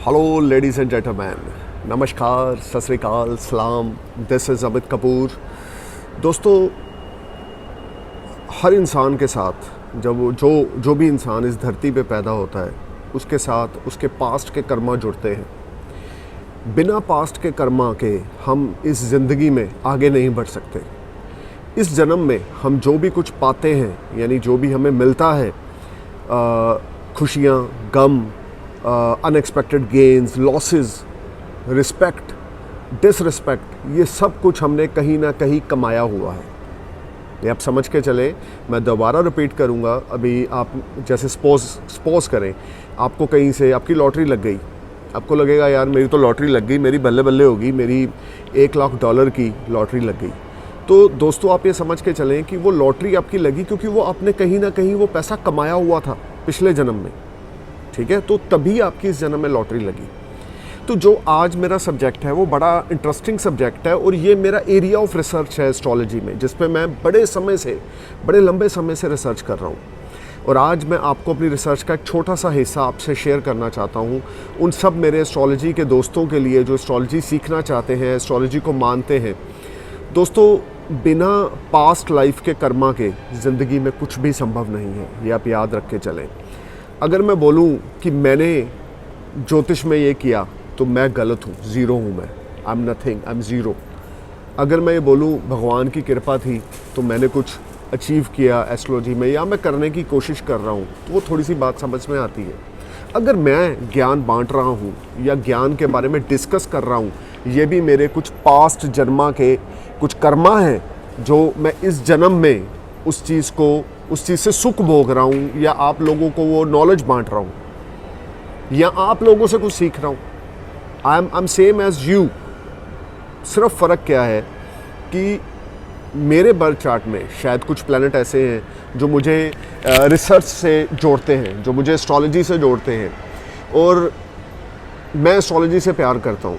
Hello ladies and gentleman, नमस्कार, सत श्री अकाल, सलाम। This is Amit Kapoor. दोस्तों, हर इंसान के साथ जब जो भी इंसान इस धरती पे पैदा होता है, उसके साथ उसके पास्ट के कर्मा जुड़ते हैं। बिना पास्ट के कर्मा के हम इस ज़िंदगी में आगे नहीं बढ़ सकते। इस जन्म में हम जो भी कुछ पाते हैं, यानी जो भी हमें मिलता है, खुशियाँ, गम, unexpected gains, losses, respect, disrespect, ये सब कुछ हमने कहीं ना कहीं कमाया हुआ है। ये आप समझ के चले। मैं दोबारा रिपीट करूँगा। अभी आप जैसे सपोज करें, आपको कहीं से आपकी लॉटरी लग गई। आपको लगेगा यार मेरी तो लॉटरी लग गई, मेरी बल्ले बल्ले होगी, मेरी $1,00,000 की लॉटरी लग गई। तो दोस्तों, आप ये समझ के चलें कि वो लॉटरी आपकी लगी क्योंकि वो आपने कहीं ना कहीं वो पैसा कमाया हुआ था पिछले जन्म में। ठीक है, तो तभी आपकी इस जन्म में लॉटरी लगी। तो जो आज मेरा सब्जेक्ट है वो बड़ा इंटरेस्टिंग सब्जेक्ट है और ये मेरा एरिया ऑफ रिसर्च है एस्ट्रोलॉजी में, जिस पे मैं बड़े लंबे समय से रिसर्च कर रहा हूँ। और आज मैं आपको अपनी रिसर्च का एक छोटा सा हिस्सा आपसे शेयर करना चाहता हूँ, उन सब मेरे एस्ट्रोलॉजी के दोस्तों के लिए जो एस्ट्रोलॉजी सीखना चाहते हैं, एस्ट्रोलॉजी को मानते हैं। दोस्तों, बिना पास्ट लाइफ के कर्मा के ज़िंदगी में कुछ भी संभव नहीं है, ये आप याद रख के चलें। अगर मैं बोलूं कि मैंने ज्योतिष में ये किया तो मैं गलत हूँ, ज़ीरो हूँ मैं। I am nothing, I am zero. अगर मैं ये बोलूं भगवान की कृपा थी तो मैंने कुछ अचीव किया एस्ट्रोलॉजी में, या मैं करने की कोशिश कर रहा हूँ, तो वो थोड़ी सी बात समझ में आती है। अगर मैं ज्ञान बांट रहा हूँ या ज्ञान के बारे में डिस्कस कर रहा हूँ, ये भी मेरे कुछ पास्ट जन्मा के कुछ कर्मा हैं जो मैं इस जन्म में उस चीज़ से सुख भोग रहा हूँ, या आप लोगों को वो नॉलेज बांट रहा हूँ, या आप लोगों से कुछ सीख रहा हूँ। I am same as you. सिर्फ फ़र्क क्या है कि मेरे बर्थ चार्ट में शायद कुछ प्लैनेट ऐसे हैं जो मुझे रिसर्च से जोड़ते हैं, जो मुझे एस्ट्रोलॉजी से जोड़ते हैं, और मैं एस्ट्रोलॉजी से प्यार करता हूँ,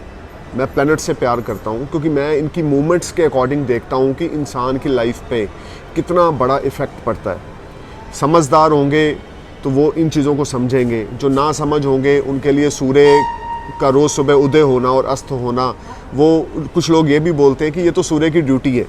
मैं प्लैनेट से प्यार करता हूँ, क्योंकि मैं इनकी मूवमेंट्स के अकॉर्डिंग देखता हूँ कि इंसान की लाइफ पे कितना बड़ा इफ़ेक्ट पड़ता है। समझदार होंगे तो वो इन चीज़ों को समझेंगे, जो ना समझ होंगे उनके लिए सूर्य का रोज़ सुबह उदय होना और अस्त होना, वो कुछ लोग ये भी बोलते हैं कि ये तो सूर्य की ड्यूटी है,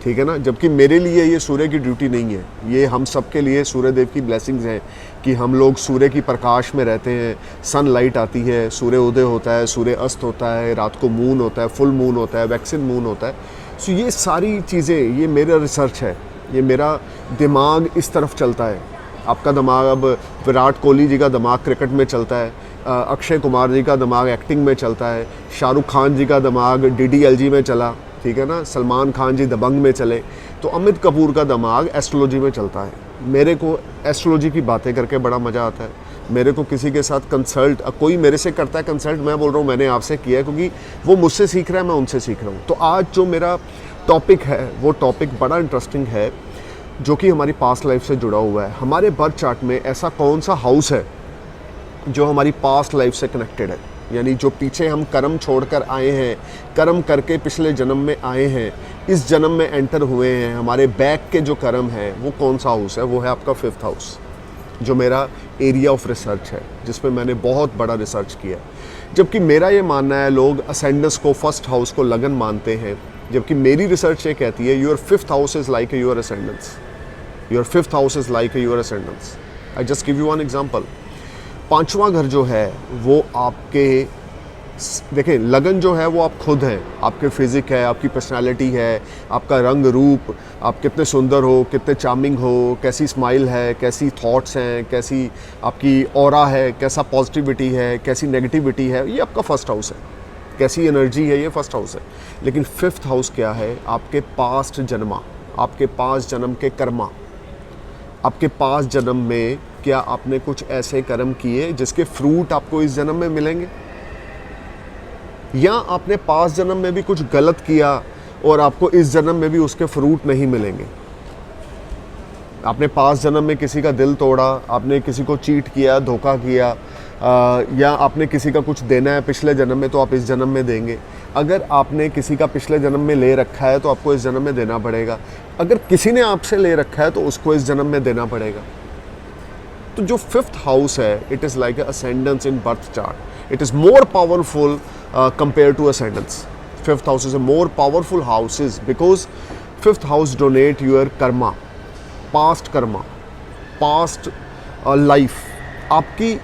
ठीक है ना, जबकि मेरे लिए ये सूर्य की ड्यूटी नहीं है। ये हम सब के लिए सूर्य देव की ब्लेसिंग्स हैं कि हम लोग सूर्य की प्रकाश में रहते हैं। सन लाइट आती है, सूर्य उदय होता है, सूर्य अस्त होता है, रात को मून होता है, फुल मून होता है, वैक्सिन मून होता है। सो ये सारी चीज़ें, ये मेरा रिसर्च है, ये मेरा दिमाग इस तरफ चलता है। आपका दिमाग, अब विराट कोहली जी का दिमाग क्रिकेट में चलता है, अक्षय कुमार जी का दिमाग एक्टिंग में चलता है, शाहरुख खान जी का दिमाग DDLG में चला, ठीक है ना, सलमान खान जी दबंग में चले, तो अमित कपूर का दिमाग एस्ट्रोलॉजी में चलता है। मेरे को एस्ट्रोलॉजी की बातें करके बड़ा मज़ा आता है। मेरे को किसी के साथ कंसल्ट, कोई मेरे से करता है कंसल्ट, मैं बोल रहा हूँ मैंने आपसे किया है, क्योंकि वो मुझसे सीख रहा है, मैं उनसे सीख रहा हूँ। तो आज जो मेरा टॉपिक है वो टॉपिक बड़ा इंटरेस्टिंग है, जो कि हमारी पास्ट लाइफ से जुड़ा हुआ है। हमारे बर्थ चार्ट में ऐसा कौन सा हाउस है जो हमारी पास्ट लाइफ से कनेक्टेड है, यानी जो पीछे हम कर्म छोड़कर आए हैं, कर्म करके पिछले जन्म में आए हैं, इस जन्म में एंटर हुए हैं, हमारे बैक के जो कर्म है, वो कौन सा हाउस है? वो है आपका 5th हाउस, जो मेरा एरिया ऑफ रिसर्च है, जिसमें मैंने बहुत बड़ा रिसर्च किया है। जबकि मेरा ये मानना है, लोग असेंडेंस को, 1st हाउस को लगन मानते हैं, जबकि मेरी रिसर्च ये कहती है your 5th house is like your ascendance, your 5th house is like your ascendance. I just give you one example. 5वां घर जो है वो आपके, देखें, लगन जो है वो आप खुद हैं, आपके फिज़िक है, आपकी पर्सनालिटी है, आपका रंग रूप, आप कितने सुंदर हो, कितने चार्मिंग हो, कैसी स्माइल है, कैसी थॉट्स हैं, कैसी आपकी ऑरा है, कैसा पॉजिटिविटी है, कैसी नेगेटिविटी है, ये आपका 1st हाउस है। कैसी एनर्जी है, ये 1st हाउस है। लेकिन 5th हाउस क्या है? आपके पास्ट जन्मा, आपके पास्ट जन्म के कर्मा। आपके पास्ट जन्म में क्या आपने कुछ ऐसे कर्म किए जिसके फ्रूट आपको इस जन्म में मिलेंगे, या आपने पास्ट जन्म में भी कुछ गलत किया और आपको इस जन्म में भी उसके फ्रूट नहीं मिलेंगे। आपने पास्ट जन्म में किसी का दिल तोड़ा, आपने किसी को चीट किया, धोखा किया, या आपने किसी का कुछ देना है पिछले जन्म में, तो आप इस जन्म में देंगे। अगर आपने किसी का पिछले जन्म में ले रखा है तो आपको इस जन्म में देना पड़ेगा। अगर किसी ने आपसे ले रखा है तो उसको इस जन्म में देना पड़ेगा। तो जो फिफ्थ हाउस है, it is like ascendance in birth chart, it is more powerful compare to ascendance. Fifth house is a more powerful houses because fifth house donate your karma, past life. आपकी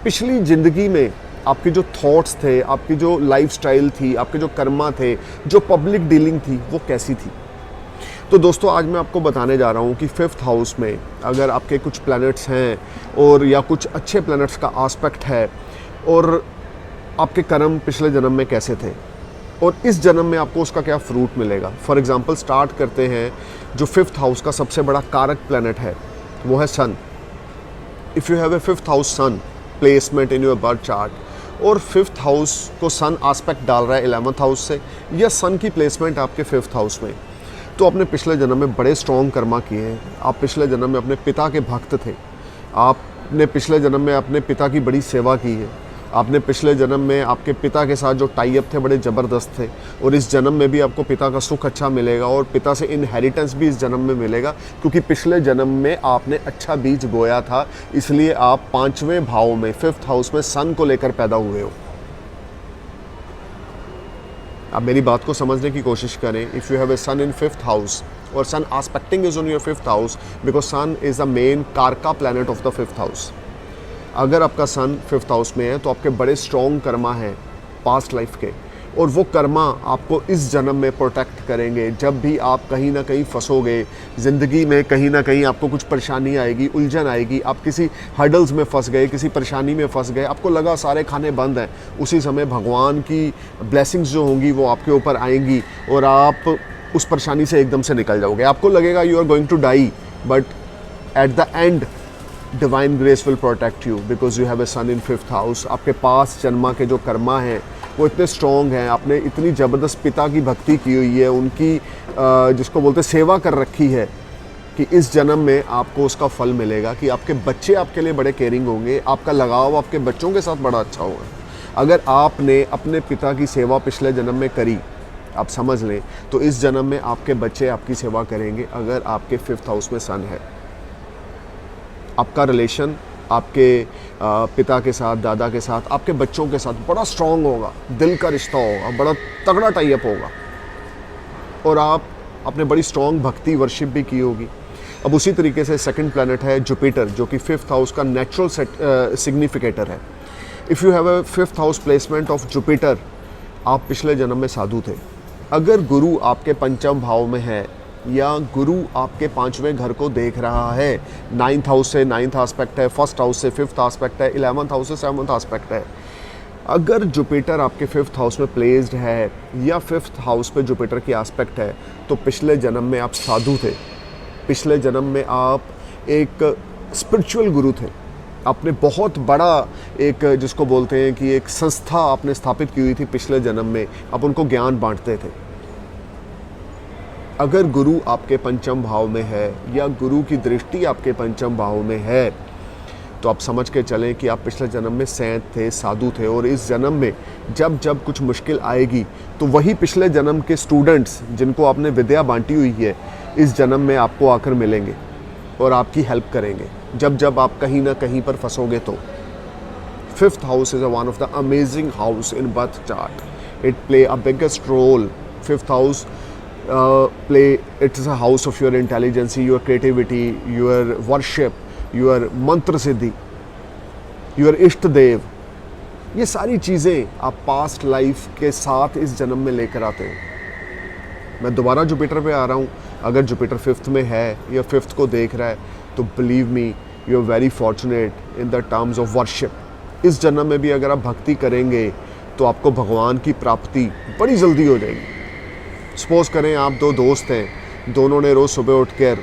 पिछली ज़िंदगी में आपके जो थॉट्स थे, आपकी जो लाइफस्टाइल थी, आपके जो कर्मा थे, जो पब्लिक डीलिंग थी, वो कैसी थी. तो दोस्तों आज मैं आपको बताने जा रहा हूँ कि फिफ्थ हाउस में अगर आपके कुछ प्लैनेट्स हैं और या कुछ अच्छे प्लैनेट्स का आस्पेक्ट है और आपके कर्म पिछले जन्म में कैसे थे और इस जन्म में आपको उसका क्या फ्रूट मिलेगा. फॉर एग्जांपल स्टार्ट करते हैं. जो फिफ्थ हाउस का सबसे बड़ा कारक प्लैनेट है वो है sun. If you have a fifth house sun placement in your birth chart और फिफ्थ हाउस को सन आस्पेक्ट डाल रहा है 11th हाउस से या सन की प्लेसमेंट आपके फिफ्थ हाउस में, तो आपने पिछले जन्म में बड़े स्ट्रॉन्ग कर्मा किए हैं. आप पिछले जन्म में अपने पिता के भक्त थे. आपने पिछले जन्म में अपने पिता की बड़ी सेवा की है. आपने पिछले जन्म में आपके पिता के साथ जो टाई अप थे बड़े ज़बरदस्त थे और इस जन्म में भी आपको पिता का सुख अच्छा मिलेगा और पिता से इनहेरिटेंस भी इस जन्म में मिलेगा क्योंकि पिछले जन्म में आपने अच्छा बीज बोया था. इसलिए आप 5वें भाव में फिफ्थ हाउस में सन को लेकर पैदा हुए हो. आप मेरी बात को समझने की कोशिश करें. If you have a sun in fifth house और sun aspecting is on your fifth house because sun is the main कारका planet of the fifth house. अगर आपका सन फिफ्थ हाउस में है तो आपके बड़े स्ट्रॉन्ग कर्मा हैं पास्ट लाइफ के और वो कर्मा आपको इस जन्म में प्रोटेक्ट करेंगे. जब भी आप कहीं ना कहीं फंसोगे ज़िंदगी में, कहीं ना कहीं आपको कुछ परेशानी आएगी, उलझन आएगी, आप किसी हर्डल्स में फंस गए, किसी परेशानी में फंस गए, आपको लगा सारे खाने बंद हैं, उसी समय भगवान की ब्लेसिंग्स जो होंगी वो आपके ऊपर आएंगी और आप उस परेशानी से एकदम से निकल जाओगे. आपको लगेगा you are going to die but at the end divine grace will protect you because you have a sun in fifth house. आपके पास जन्मा के जो कर्मा हैं वो इतने स्ट्रॉन्ग हैं. आपने इतनी ज़बरदस्त पिता की भक्ति की हुई है, उनकी जिसको बोलते सेवा कर रखी है कि इस जन्म में आपको उसका फल मिलेगा कि आपके बच्चे आपके लिए बड़े केयरिंग होंगे. आपका लगाव आपके बच्चों के साथ बड़ा अच्छा होगा. अगर आपने अपने पिता की सेवा पिछले जन्म में करी, आप समझ लें, तो इस जन्म में आपके बच्चे आपकी सेवा करेंगे अगर आपके फिफ्थ हाउस में सन है. आपका रिलेशन आपके पिता के साथ, दादा के साथ, आपके बच्चों के साथ बड़ा स्ट्रॉन्ग होगा. दिल का रिश्ता होगा, बड़ा तगड़ा टाई अप होगा और आप अपने बड़ी स्ट्रॉन्ग भक्ति वर्शिप भी की होगी. अब उसी तरीके से सेकंड प्लैनेट है जुपिटर जो कि फिफ्थ हाउस का नेचुरल सिग्निफिकेटर है. If you have a fifth house placement of Jupiter, आप पिछले जन्म में साधु थे. अगर गुरु आपके पंचम भाव में है या गुरु आपके 5वें घर को देख रहा है, 9th हाउस से 9th आस्पेक्ट है, फर्स्ट हाउस से 5th आस्पेक्ट है, 11th हाउस से 7th आस्पेक्ट है. अगर जुपिटर आपके फिफ्थ हाउस में प्लेस्ड है या फिफ्थ हाउस पे जुपिटर की आस्पेक्ट है तो पिछले जन्म में आप साधु थे. पिछले जन्म में आप एक स्पिरिचुअल गुरु थे. आपने बहुत बड़ा एक जिसको बोलते हैं कि एक संस्था आपने स्थापित की हुई थी पिछले जन्म में, आप उनको ज्ञान बांटते थे. अगर गुरु आपके पंचम भाव में है या गुरु की दृष्टि आपके पंचम भाव में है तो आप समझ के चलें कि आप पिछले जन्म में सैंत थे, साधु थे और इस जन्म में जब जब कुछ मुश्किल आएगी तो वही पिछले जन्म के स्टूडेंट्स जिनको आपने विद्या बांटी हुई है इस जन्म में आपको आकर मिलेंगे और आपकी हेल्प करेंगे जब जब आप कहीं ना कहीं पर फंसोगे. तो fifth house is one of the amazing house in birth chart. It play a biggest role. Fifth house it is a house of your intelligence, your creativity, your worship, your मंत्र सिद्धि, your इष्ट देव. ये सारी चीज़ें आप past life के साथ इस जन्म में लेकर आते हैं. मैं दोबारा जुपिटर पे आ रहा हूँ. अगर जुपिटर फिफ्थ में है या फिफ्थ को देख रहा है तो believe me you are very fortunate in the terms of worship. इस जन्म में भी अगर आप भक्ति करेंगे तो आपको भगवान की प्राप्ति बड़ी जल्दी हो जाएगी. सपोज़ करें आप दो दोस्त हैं, दोनों ने रोज़ सुबह उठकर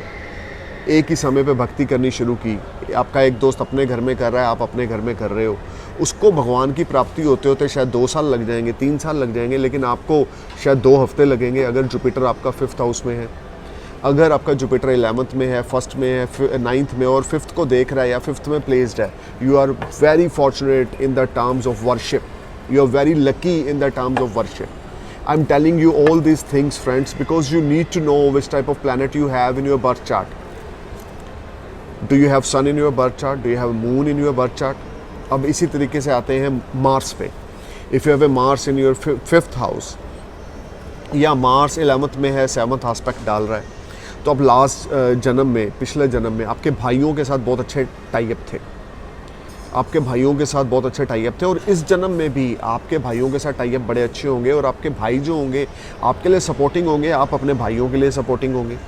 एक ही समय पे भक्ति करनी शुरू की. आपका एक दोस्त अपने घर में कर रहा है, आप अपने घर में कर रहे हो. उसको भगवान की प्राप्ति होते होते शायद 2 साल लग जाएंगे, 3 साल लग जाएंगे, लेकिन आपको शायद 2 हफ्ते लगेंगे अगर जुपिटर आपका फिफ्थ हाउस में है. अगर आपका जुपिटर 11th में है, फर्स्ट में है, 9th में और फिफ्थ को देख रहा है या फिफ्थ में प्लेस्ड है, you are very fortunate in the terms of worship. You are very lucky in the terms of worship. I'm telling you all these things, friends, because you need to know which type of planet you have in your birth chart. Do you have sun in your birth chart, do you have moon in your birth chart. अब इसी तरीके से आते हैं Mars पे। If you have a Mars in your 5th house, या Mars 11th में है, 7th आस्पेक्ट डाल रहा है, तो अब लास्ट जन्म में, पिछले जन्म में आपके भाइयों के साथ बहुत अच्छे टाइप थे, आपके भाइयों के साथ बहुत अच्छे टाइप थे, और इस जन्म में भी आपके भाइयों के साथ टाइप बड़े अच्छे होंगे, और आपके भाई जो होंगे आपके लिए सपोर्टिंग होंगे, आप अपने भाइयों के लिए सपोर्टिंग होंगे।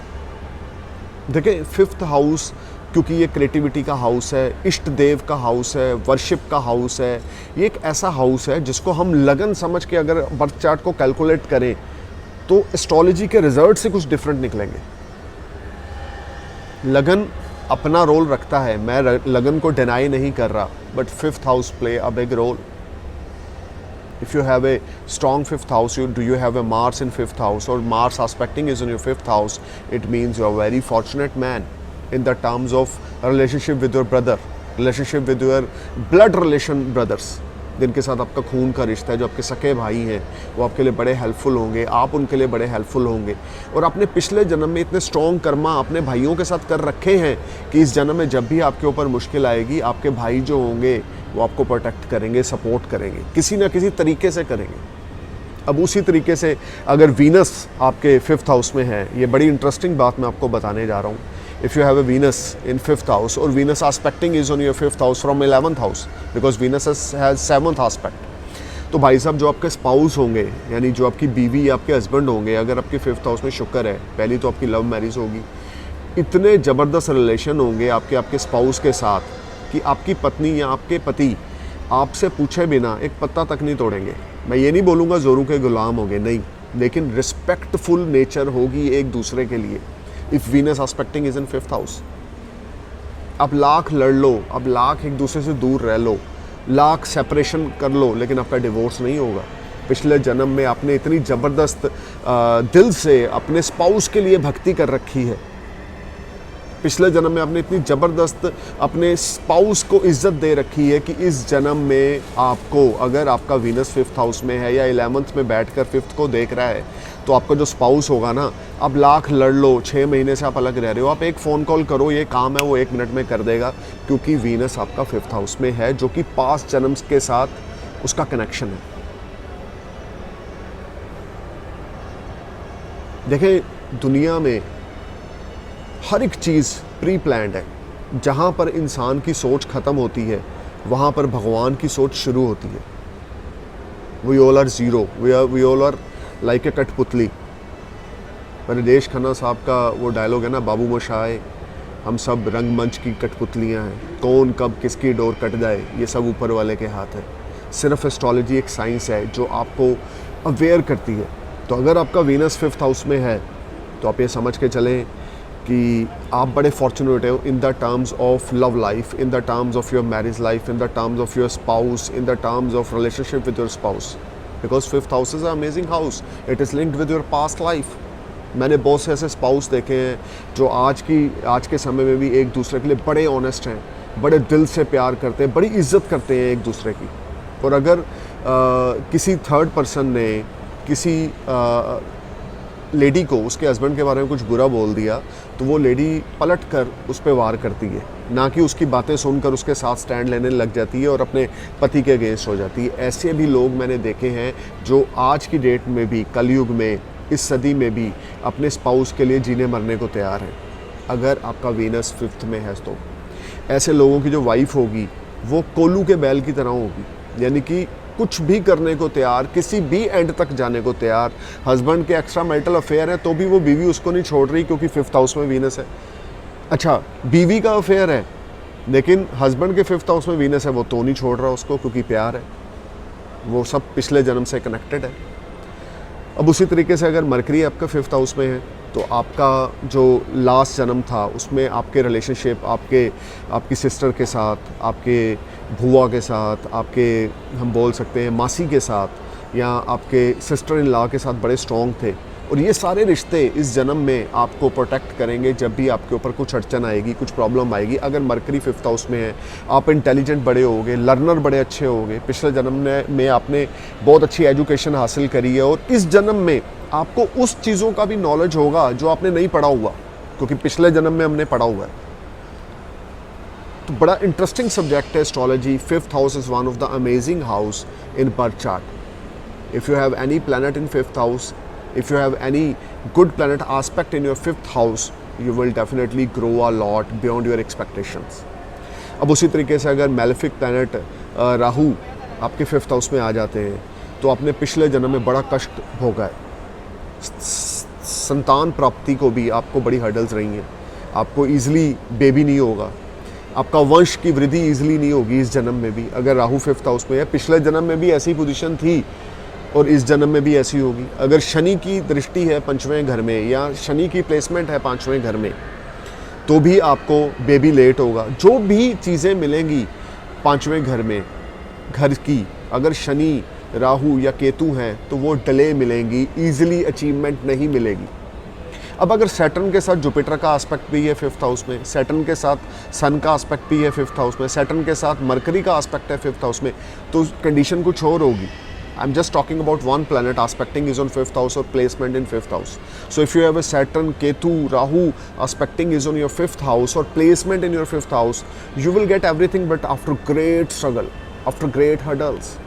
देखिए 5th हाउस, क्योंकि ये क्रिएटिविटी का हाउस है, इष्ट देव का हाउस है, वर्शिप का हाउस है, ये एक ऐसा हाउस है जिसको हम लगन समझ के अगर बर्थ चार्ट को कैलकुलेट करें तो एस्ट्रोलॉजी के रिजल्ट से कुछ डिफरेंट निकलेंगे। लगन अपना रोल रखता है, मैं लगन को डिनाई नहीं कर रहा, but 5th house play a big role. If you have a strong 5th house, do you have a Mars in 5th house, or Mars aspecting is in your 5th house, it means you are a very fortunate man in the terms of relationship with your brother, relationship with your blood relation brothers, जिनके साथ आपका खून का रिश्ता है, जो आपके सके भाई हैं, वो आपके लिए बड़े हेल्पफुल होंगे, आप उनके लिए बड़े हेल्पफुल होंगे। और आपने पिछले जन्म में इतने स्ट्रॉन्ग कर्मा अपने भाइयों के साथ कर रखे हैं कि इस जन्म में जब भी आपके ऊपर मुश्किल आएगी, आपके भाई जो होंगे वो आपको प्रोटेक्ट करेंगे, सपोर्ट करेंगे, किसी ना किसी तरीके से करेंगे। अब उसी तरीके से अगर वीनस आपके 5th हाउस में है, ये बड़ी इंटरेस्टिंग बात मैं आपको बताने जा रहा हूँ। If you have a Venus in 5th house, or Venus aspecting is on your 5th house from 11th house, because Venus has 7th aspect, तो भाई साहब जो आपके स्पाउस होंगे, यानी जो आपकी बीवी या आपके हस्बैंड होंगे, अगर आपके 5th हाउस में शुक्र है, पहली तो आपकी लव मैरिज होगी, इतने ज़बरदस्त रिलेशन होंगे आपके स्पाउस के साथ कि आपकी पत्नी या आपके पति आपसे पूछे बिना एक पत्ता तक नहीं तोड़ेंगे। मैं ये नहीं बोलूँगा जोरों के गुलाम होंगे, नहीं, लेकिन रिस्पेक्टफुल नेचर होगी एक दूसरे के लिए। If Venus aspecting is in 5th house, अब लाख लड़ लो, अब लाख एक दूसरे से दूर रह लो, लाख सेपरेशन कर लो, लेकिन आपका डिवोर्स नहीं होगा। पिछले जन्म में आपने इतनी ज़बरदस्त दिल से अपने स्पाउस के लिए भक्ति कर रखी है, पिछले जन्म में आपने इतनी ज़बरदस्त अपने स्पाउस को इज्जत दे रखी है कि इस जन्म में आपको, अगर आपका वीनस 5th हाउस में है या 11th में बैठकर 5th को देख रहा है, तो आपका जो स्पाउस होगा ना, अब लाख लड़ लो, 6 महीने से आप अलग रह रहे हो, आप एक फ़ोन कॉल करो, ये काम है वो 1 मिनट में कर देगा, क्योंकि वीनस आपका 5th हाउस में है, जो कि पास्ट जन्म के साथ उसका कनेक्शन है। देखें दुनिया में हर एक चीज़ प्री प्लान्ड है। जहाँ पर इंसान की सोच ख़त्म होती है, वहाँ पर भगवान की सोच शुरू होती है। We all are zero, we all are like a kathputli. Ritesh Khanna साहब का वो डायलॉग है ना, बाबू मोशाय, हम सब रंगमंच की कठपुतलियाँ हैं, कौन कब किसकी डोर कट जाए ये सब ऊपर वाले के हाथ है। सिर्फ एस्ट्रोलॉजी एक साइंस है जो आपको अवेयर करती है। तो अगर आपका वीनस 5th हाउस में है, तो आप ये समझ के चलें कि आप बड़े फॉर्चुनेट हो इन the terms of love life, in the terms of your marriage life, in the terms of your spouse, in the terms of relationship with your spouse, because 5th house is a amazing house, it is linked with your past life. मैंने बहुत से ऐसे spouse देखे हैं जो आज के समय में भी एक दूसरे के लिए बड़े ऑनेस्ट हैं, बड़े दिल से प्यार करते हैं, बड़ी इज्जत करते हैं एक दूसरे की। और अगर किसी थर्ड पर्सन ने किसी लेडी को उसके हस्बैंड के बारे में कुछ बुरा बोल दिया, तो वो लेडी पलट कर उस पर वार करती है, ना कि उसकी बातें सुनकर उसके साथ स्टैंड लेने लग जाती है और अपने पति के अगेंस्ट हो जाती है। ऐसे भी लोग मैंने देखे हैं जो आज की डेट में भी, कलयुग में, इस सदी में भी अपने स्पाउस के लिए जीने मरने को तैयार हैं। अगर आपका वीनस 5th में है तो ऐसे लोगों की जो वाइफ होगी वो कोल्लू के बैल की तरह होगी, यानी कि कुछ भी करने को तैयार, किसी भी एंड तक जाने को तैयार। हस्बैंड के एक्स्ट्रा मैरिटल अफेयर है तो भी वो बीवी उसको नहीं छोड़ रही, क्योंकि 5th हाउस में वीनस है। अच्छा, बीवी का अफेयर है लेकिन हस्बैंड के 5th हाउस में वीनस है, वो तो नहीं छोड़ रहा उसको, क्योंकि प्यार है। वो सब पिछले जन्म से कनेक्टेड है। अब उसी तरीके से अगर मरकरी आपका 5th हाउस में है, तो आपका जो लास्ट जन्म था उसमें आपके रिलेशनशिप आपकी सिस्टर के साथ, आपके भुआ के साथ, आपके हम बोल सकते हैं मासी के साथ, या आपके सिस्टर इन लॉ के साथ बड़े स्ट्रॉन्ग थे। और ये सारे रिश्ते इस जन्म में आपको प्रोटेक्ट करेंगे जब भी आपके ऊपर कुछ अड़चन आएगी, कुछ प्रॉब्लम आएगी। अगर मरकरी 5th हाउस में है, आप इंटेलिजेंट बड़े होगे, लर्नर बड़े अच्छे होगे, पिछले जन्म में आपने बहुत अच्छी एजुकेशन हासिल करी है, और इस जन्म में आपको उस चीज़ों का भी नॉलेज होगा जो आपने नहीं पढ़ा हुआ, क्योंकि पिछले जन्म में हमने पढ़ा हुआ है। तो बड़ा इंटरेस्टिंग सब्जेक्ट है astrology. 5th house is one of the amazing house in birth chart. If you have any planet in 5th house, if you have any good planet aspect in your 5th house, you will definitely grow a lot beyond your expectations. अब उसी तरीके से अगर malefic planet Rahu आपके 5th house में आ जाते हैं तो आपने पिछले जन्म में बड़ा कष्ट भोगा है। संतान प्राप्ति को भी आपको बड़ी हर्डल्स रही हैं, आपको ईजिली बेबी नहीं होगा, आपका वंश की वृद्धि ईजिली नहीं होगी इस जन्म में भी। अगर राहु 5th हाउस में है, पिछले जन्म में भी ऐसी पोजीशन थी और इस जन्म में भी ऐसी होगी। अगर शनि की दृष्टि है 5वें घर में या शनि की प्लेसमेंट है 5वें घर में, तो भी आपको बेबी लेट होगा। जो भी चीज़ें मिलेंगी 5वें घर में घर की, अगर शनि राहु या केतु हैं तो वो डिले मिलेंगी, ईजिली अचीवमेंट नहीं मिलेगी। अब अगर सैटर्न के साथ जुपिटर का एस्पेक्ट भी है 5th हाउस में, सैटर्न के साथ सन का एस्पेक्ट भी है 5th हाउस में, सैटर्न के साथ मरकरी का एस्पेक्ट है 5th हाउस में, तो कंडीशन कुछ और होगी। I am just talking about one planet aspecting is on 5th house or placement in 5th house. So if you have a Saturn, Ketu, Rahu aspecting is on your 5th house or placement in your 5th house, you will get everything but after great struggle, after great hurdles.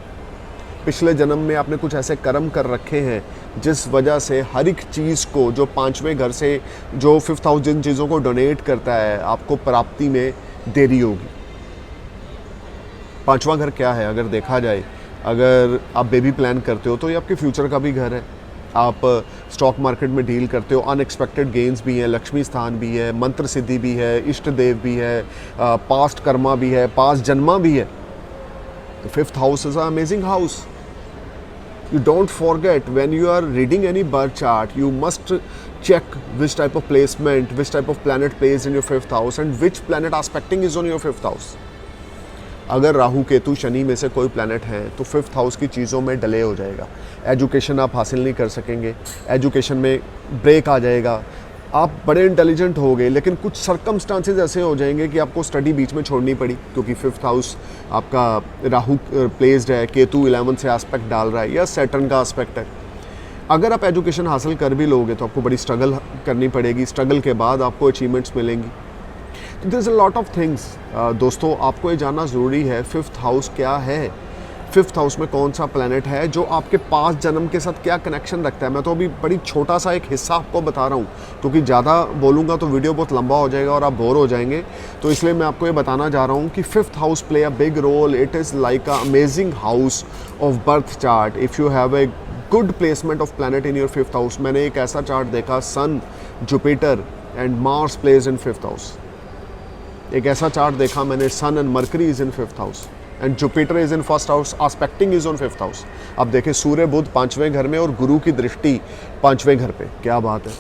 पिछले जन्म में आपने कुछ ऐसे कर्म कर रखे हैं जिस वजह से हर एक चीज़ को, जो 5वें घर से जो 5th हाउस जिन चीज़ों को डोनेट करता है, आपको प्राप्ति में देरी होगी। 5वां घर क्या है अगर देखा जाए, अगर आप बेबी प्लान करते हो तो ये आपके फ्यूचर का भी घर है। आप स्टॉक मार्केट में डील करते हो, अनएक्सपेक्टेड गेंस भी हैं, लक्ष्मी स्थान भी है, मंत्र सिद्धि भी है, इष्ट देव भी है, पास्ट कर्मा भी है, पास्ट जन्मा भी है। तो 5th house is a amazing house. You don't forget when you are reading any birth chart, you must check which type of placement, which type of planet plays in your 5th house and which planet aspecting is on your 5th house. अगर राहु केतु शनि में से कोई planet है तो 5th house की चीज़ों में delay हो जाएगा, एजुकेशन आप हासिल नहीं कर सकेंगे, एजुकेशन में ब्रेक आ जाएगा। आप बड़े इंटेलिजेंट हो गए लेकिन कुछ सर्कमस्टांसेस ऐसे हो जाएंगे कि आपको स्टडी बीच में छोड़नी पड़ी, क्योंकि 5th हाउस आपका राहु प्लेस्ड है, केतु 11 से एस्पेक्ट डाल रहा है या सैटर्न का एस्पेक्ट है। अगर आप एजुकेशन हासिल कर भी लोगे तो आपको बड़ी स्ट्रगल करनी पड़ेगी, स्ट्रगल के बाद आपको अचीवमेंट्स मिलेंगी। तो there is a lot of things. दोस्तों, आपको ये जानना ज़रूरी है 5th हाउस क्या है, 5th हाउस में कौन सा प्लैनेट है, जो आपके पास्ट जन्म के साथ क्या कनेक्शन रखता है। मैं तो अभी बड़ी छोटा सा एक हिस्सा आपको बता रहा हूँ, क्योंकि ज़्यादा बोलूँगा तो वीडियो बहुत लंबा हो जाएगा और आप बोर हो जाएंगे। तो इसलिए मैं आपको ये बताना चाह रहा हूँ कि 5th house play a big role. It is like a amazing house of birth chart. If you have a good placement of planet in your 5th house. मैंने एक ऐसा चार्ट देखा, sun, Jupiter and Mars place in 5th house. एक ऐसा chart देखा मैंने, sun and Mercury is in 5th house and Jupiter is in 1st house, aspecting is on 5th house. अब देखें, सूर्य बुध 5वें घर में और गुरु की दृष्टि 5वें घर पे, क्या बात है।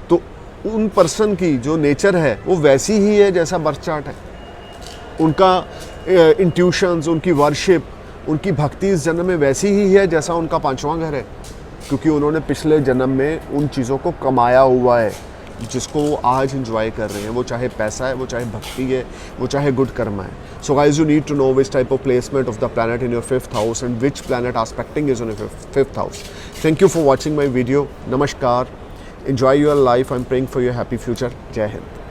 तो उन पर्सन की जो नेचर है वो वैसी ही है जैसा बर्थ चार्ट है। उनका इंट्यूशंस, उनकी वर्शिप, उनकी भक्ति इस जन्म में वैसी ही है जैसा उनका 5वां घर है, क्योंकि उन्होंने पिछले जन्म में उन चीज़ों को कमाया हुआ है जिसको वो आज इंजॉय कर रहे हैं। वो चाहे पैसा है, वो चाहे भक्ति है, वो चाहे गुड कर्मा है। So guys, you need to know which type of placement of the planet in your 5th house and which planet aspecting is on your 5th house. Thank you for watching my video. नमस्कार, enjoy your life. I'm praying for your happy future. Jai Hind.